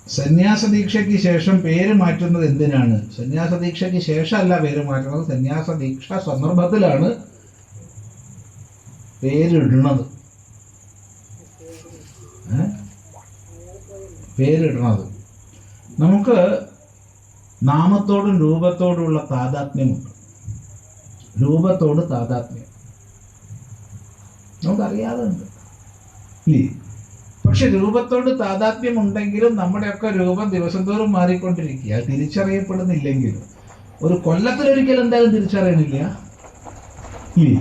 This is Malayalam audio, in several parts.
സന്യാസ ദീക്ഷയ്ക്ക് ശേഷം പേര് മാറ്റുന്നത് എന്തിനാണ്? സന്യാസ ദീക്ഷയ്ക്ക് ശേഷമല്ല പേര് മാറ്റുന്നത്, സന്യാസ ദീക്ഷ സന്ദർഭത്തിലാണ് പേരിടുന്നത്. പേരിടുന്നത് നമുക്ക് നാമത്തോടും രൂപത്തോടുമുള്ള താതാത്മ്യമുണ്ട്. രൂപത്തോട് താതാത്മ്യം നമുക്കറിയാതെ ഉണ്ട് ഇല്ലേ? പക്ഷെ രൂപത്തോട് താതാത്മ്യം ഉണ്ടെങ്കിലും നമ്മുടെയൊക്കെ രൂപം ദിവസം തോറും മാറിക്കൊണ്ടിരിക്കുക. തിരിച്ചറിയപ്പെടുന്നില്ലെങ്കിലും ഒരു കൊല്ലത്തിലൊരിക്കൽ എന്തായാലും തിരിച്ചറിയണില്ല ഇല്ലേ?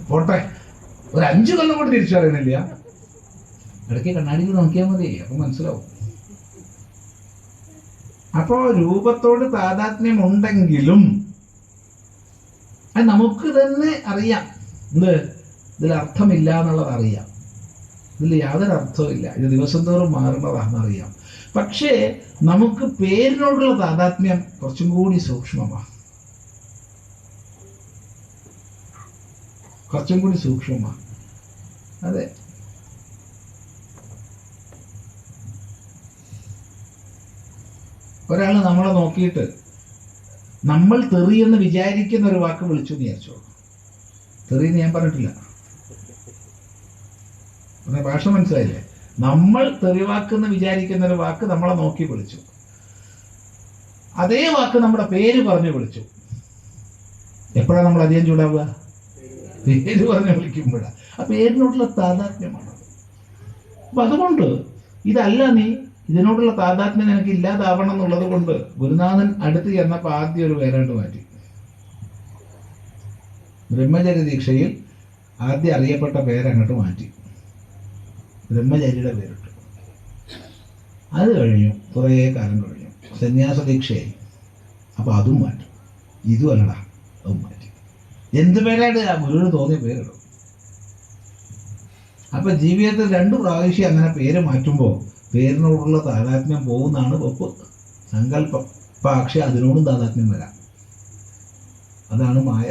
പോട്ടെ, ഒരു 5 കൊല്ലം കൊണ്ട് തിരിച്ചറിയണില്ല. ഇടയ്ക്ക് കണ്ണാടിയിൽ നോക്കിയാൽ മതി, അപ്പൊ മനസ്സിലാവും. അപ്പോ രൂപത്തോട് താതാത്മ്യം ഉണ്ടെങ്കിലും നമുക്ക് തന്നെ അറിയാം എന്ത് ഇതിൽ അർത്ഥമില്ല എന്നുള്ളത് അറിയാം. ഇതിൽ യാതൊരു അർത്ഥവും ഇല്ല, ഇത് ദിവസം തോറും മാറുന്നതാണെന്ന് അറിയാം. പക്ഷേ നമുക്ക് പേരിനോടുള്ള താതാത്മ്യം കുറച്ചും കൂടി സൂക്ഷ്മമാണ്, കുറച്ചും കൂടി സൂക്ഷ്മമാണ്. അതെ, ഒരാൾ നമ്മളെ നോക്കിയിട്ട് നമ്മൾ തെറി എന്ന് വിചാരിക്കുന്ന ഒരു വാക്ക് വിളിച്ചു എന്ന് വിചാരിച്ചോളൂ. തെറി എന്ന് ഞാൻ പറഞ്ഞിട്ടില്ല, ഭാഷ മനസ്സിലായില്ലേ? നമ്മൾ തെറിവാക്കെന്ന് വിചാരിക്കുന്ന ഒരു വാക്ക് നമ്മളെ നോക്കി വിളിച്ചു, അതേ വാക്ക് നമ്മുടെ പേര് പറഞ്ഞു വിളിച്ചു. എപ്പോഴാണ് നമ്മൾ അധികം ചൂടാവുക? പേര് പറഞ്ഞു വിളിക്കുമ്പോഴാണ്. ആ പേരിനോടുള്ള താതാത്മ്യമാണ്. അപ്പൊ അതുകൊണ്ട് ഇതല്ല നീ, ഇതിനോടുള്ള താതാത്മ്യം എനിക്ക് ഇല്ലാതാവണം എന്നുള്ളത് കൊണ്ട് ഗുരുനാഥൻ അടുത്ത് ചെന്നപ്പോൾ ആദ്യം ഒരു പേരാണ്ട് മാറ്റി. ബ്രഹ്മചര്യ ദീക്ഷയിൽ ആദ്യം അറിയപ്പെട്ട പേരങ്ങോട്ട് മാറ്റി, ബ്രഹ്മചര്യയുടെ പേരിട്ടു. അത് കഴിഞ്ഞു, കുറേ കാലം കഴിഞ്ഞു, സന്യാസ ദീക്ഷയായി. അപ്പൊ അതും മാറ്റും. ഇതും അല്ലടാ, അതും മാറ്റി. എന്ത് പേരായിട്ട് ആ ഗുരുവിന് തോന്നിയ പേരിടും. അപ്പൊ ജീവിതത്തിൽ 2 പ്രാവശ്യം അങ്ങനെ പേര് മാറ്റുമ്പോൾ പേരിനോടുള്ള താതാത്മ്യം പോകുന്നതാണ് വെപ്പ്, സങ്കല്പം. പക്ഷെ അതിനോടും താതാത്മ്യം വരാം. അതാണ് മായ.